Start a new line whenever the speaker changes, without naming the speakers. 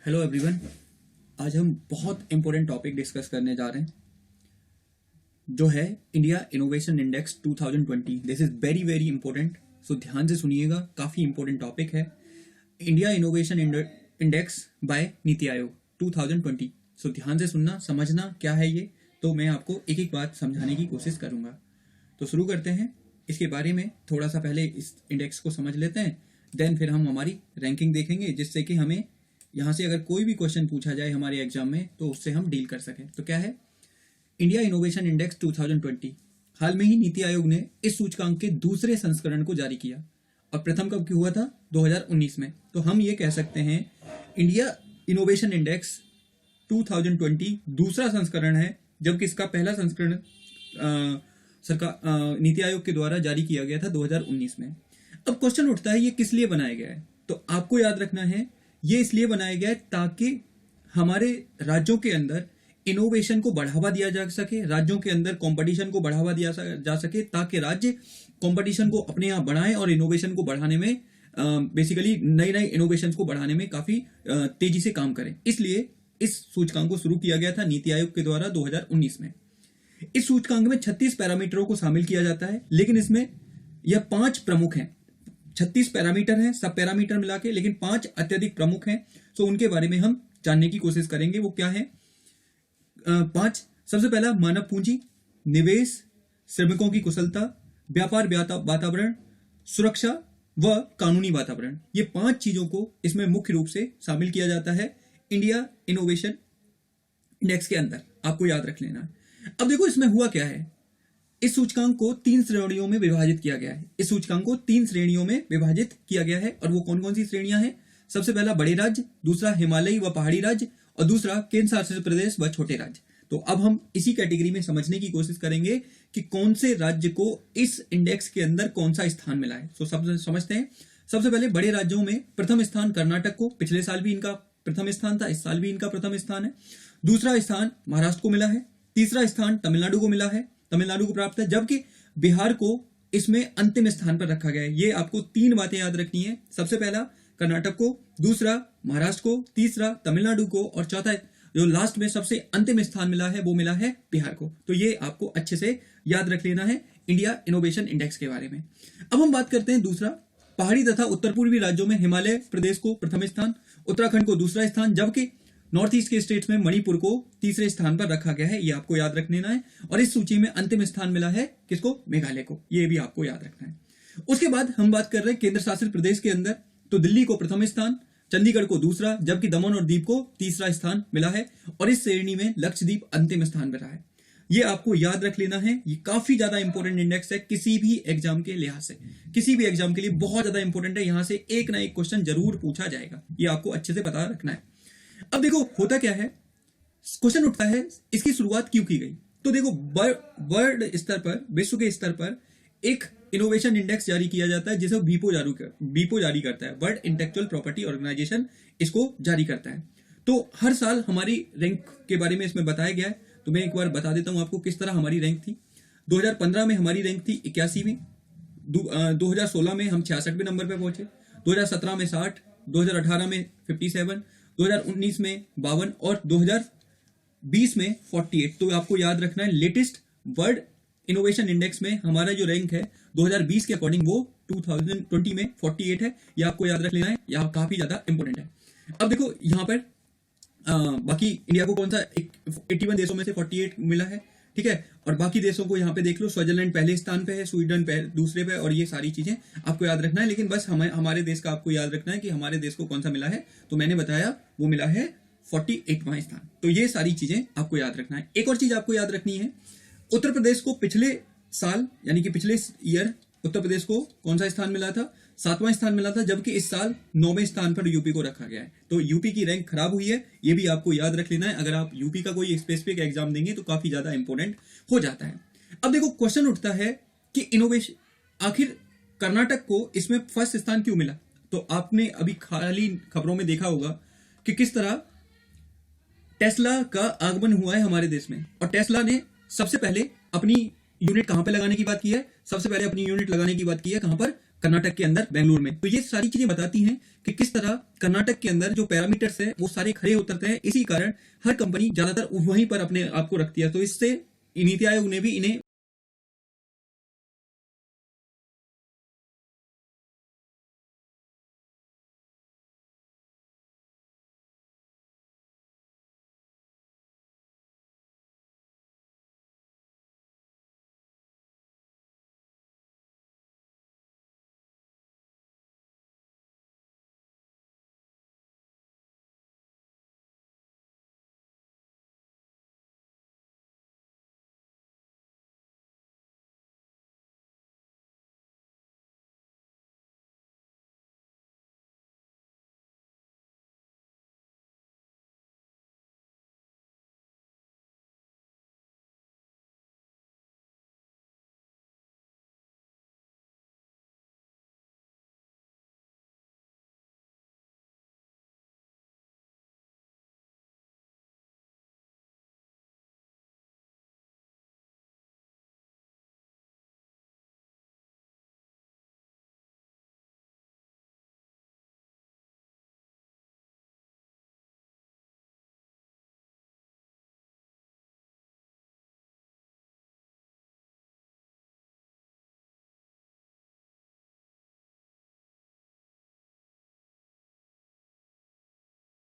Hello everyone. आज हम बहुत इंपॉर्टेंट टॉपिक डिस्कस करने जा रहे हैं जो है India innovation index 2020। This is very very important, so ध्यान से सुनिएगा। काफी इंपॉर्टेंट टॉपिक है India innovation index by NITI Aayog 2020। सो ध्यान से सुनना, समझना क्या है ये, तो मैं आपको एक एक बात समझाने की कोशिश करूंगा। तो शुरू करते हैं। इसके बारे में थोड़ा सा पहले इस इंडेक्स को समझ लेते हैं, देन फिर हम हमारी रैंकिंग देखेंगे, जिससे कि हमें यहां से अगर कोई भी क्वेश्चन पूछा जाए हमारे एग्जाम में तो उससे हम डील कर सकें। तो क्या है इंडिया इनोवेशन इंडेक्स 2020? हाल में ही नीति आयोग ने इस सूचकांक के दूसरे संस्करण को जारी किया, और प्रथम कब हुआ था? 2019 में। तो हम ये कह सकते हैं इंडिया इनोवेशन इंडेक्स 2020 दूसरा संस्करण है, जबकि इसका पहला संस्करण सरकार नीति आयोग के द्वारा जारी किया गया था 2019 में। अब क्वेश्चन उठता है ये किस लिए बनाया गया है? तो आपको याद रखना है ये इसलिए बनाया गया है ताकि हमारे राज्यों के अंदर इनोवेशन को बढ़ावा दिया जा सके, राज्यों के अंदर कंपटीशन को बढ़ावा दिया जा सके, ताकि राज्य कंपटीशन को अपने यहाँ बढ़ाएं और इनोवेशन को बढ़ाने में बेसिकली नई नई इनोवेशन को बढ़ाने में काफी तेजी से काम करें। इसलिए इस सूचकांक को शुरू किया गया था नीति आयोग के द्वारा 2019 में। इस सूचकांक में 36 पैरामीटरों को शामिल किया जाता है, लेकिन इसमें यह 5 प्रमुख हैं। 36 पैरामीटर हैं, सब पैरामीटर मिला के, लेकिन 5 अत्यधिक प्रमुख हैं। सो उनके बारे में हम जानने की कोशिश करेंगे। वो क्या है? 5। सबसे पहला मानव पूंजी, निवेश, श्रमिकों की कुशलता, व्यापार वातावरण, सुरक्षा व कानूनी वातावरण। ये 5 चीजों को इसमें मुख्य रूप से शामिल किया जाता है इंडिया इनोवेशन इंडेक्स के अंदर। आपको याद रख लेना। अब देखो इसमें हुआ क्या है। इस सूचकांक को 3 श्रेणियों में विभाजित किया गया है। इस सूचकांक को 3 श्रेणियों में विभाजित किया गया है, और वो कौन कौन सी श्रेणियां हैं? सबसे पहला बड़े राज्य, दूसरा हिमालयी व पहाड़ी राज्य, और दूसरा केंद्र शासित प्रदेश व छोटे राज्य। तो अब हम इसी कैटेगरी में समझने की कोशिश करेंगे कि कौन से राज्य को इस इंडेक्स के अंदर कौन सा स्थान मिला है। तो सब समझते हैं। सबसे पहले बड़े राज्यों में प्रथम स्थान कर्नाटक को, पिछले साल भी इनका प्रथम स्थान था, इस साल भी इनका प्रथम स्थान है। दूसरा स्थान महाराष्ट्र को मिला है। तीसरा स्थान तमिलनाडु को मिला है, तमिलनाडु को प्राप्त है, जबकि बिहार को इसमें अंतिम स्थान पर रखा गया है। ये आपको 3 बातें याद रखनी है। सबसे पहला कर्नाटक को, दूसरा महाराष्ट्र को, तीसरा तमिलनाडु को, और चौथा जो लास्ट में सबसे अंतिम स्थान मिला है वो मिला है बिहार को। तो ये आपको अच्छे से याद रख लेना है इंडिया इनोवेशन इंडेक्स के बारे में। अब हम बात करते हैं दूसरा, पहाड़ी तथा उत्तर पूर्वी राज्यों में हिमालय प्रदेश को प्रथम स्थान, उत्तराखंड को दूसरा स्थान, जबकि नॉर्थ ईस्ट के स्टेट्स में मणिपुर को तीसरे स्थान पर रखा गया है। ये आपको याद रख लेना है। और इस सूची में अंतिम स्थान मिला है किसको? मेघालय को। ये भी आपको याद रखना है। उसके बाद हम बात कर रहे हैं केंद्र शासित प्रदेश के अंदर, तो दिल्ली को प्रथम स्थान, चंडीगढ़ को दूसरा, जबकि दमन और दीव को तीसरा स्थान मिला है। और इस श्रेणी में लक्षद्वीप अंतिम स्थान पर रहा है। ये आपको याद रख लेना है। ये काफी ज्यादा इंपॉर्टेंट इंडेक्स है किसी भी एग्जाम के लिहाज से, किसी भी एग्जाम के लिए बहुत ज्यादा इंपॉर्टेंट है। यहां से एक ना एक क्वेश्चन जरूर पूछा जाएगा, ये आपको अच्छे से पता रखना है। अब देखो होता क्या है, क्वेश्चन उठता है इसकी शुरुआत क्यों की गई। तो देखो वर्ल्ड स्तर पर, विश्व के स्तर पर एक इनोवेशन इंडेक्स जारी किया जाता है, जिसे बीपो जारी करता है। वर्ल्ड इंटेलेक्चुअल प्रॉपर्टी ऑर्गेनाइजेशन इसको जारी करता है। तो हर साल हमारी रैंक के बारे में इसमें बताया गया है। तो मैं एक बार बता देता हूं आपको किस तरह हमारी रैंक थी। 2015 में हमारी रैंक थी 81वीं, 2016 में हम 66वें नंबर पर पहुंचे, 2017 में 60, 2018 में 57, 2019 में 52 और 2020 में 48। तो आपको याद रखना है लेटेस्ट वर्ल्ड इनोवेशन इंडेक्स में हमारा जो रैंक है 2020 के अकॉर्डिंग वो 2020 में 48 है। ये आपको याद रख लेना है, यह काफी ज्यादा इंपॉर्टेंट है। अब देखो यहाँ पर बाकी इंडिया को कौन सा 81 देशों में से 48 मिला है, ठीक है। और बाकी देशों को यहाँ पे देख लो, स्विट्जरलैंड पहले स्थान पे है, स्वीडन दूसरे पे, और ये सारी चीजें आपको याद रखना है। लेकिन बस हमारे देश का आपको याद रखना है कि हमारे देश को कौन सा मिला है। तो मैंने बताया वो मिला है 48वां स्थान। तो ये सारी चीजें आपको याद रखना है। एक और चीज आपको याद रखनी है, उत्तर प्रदेश को पिछले साल यानी कि पिछले ईयर उत्तर प्रदेश को कौन सा स्थान मिला था? 7वां स्थान मिला था, जबकि इस साल 9वें स्थान पर यूपी को रखा गया है। तो यूपी की रैंक खराब हुई है, ये भी आपको याद रख लेना है। अगर आप यूपी का कोई स्पेसिफिक एग्जाम देंगे तो काफी ज्यादा इंपॉर्टेंट हो जाता है। अब देखो क्वेश्चन उठता है कि इनोवेशन आखिर कर्नाटक को इसमें फर्स्ट स्थान क्यों मिला। तो आपने अभी खाली खबरों में देखा होगा कि किस तरह टेस्ला का आगमन हुआ है हमारे देश में, और टेस्ला ने सबसे पहले अपनी यूनिट कहां पे लगाने की बात की है? सबसे पहले अपनी यूनिट लगाने की बात की है कहां पर? कर्नाटक के अंदर बेंगलुरु में। तो ये सारी चीजें बताती हैं कि किस तरह कर्नाटक के अंदर जो पैरामीटर्स है वो सारे खड़े उतरते हैं। इसी कारण हर कंपनी ज्यादातर वहीं पर अपने आप को रखती है। तो इससे नीति आयोग ने भी इन्हें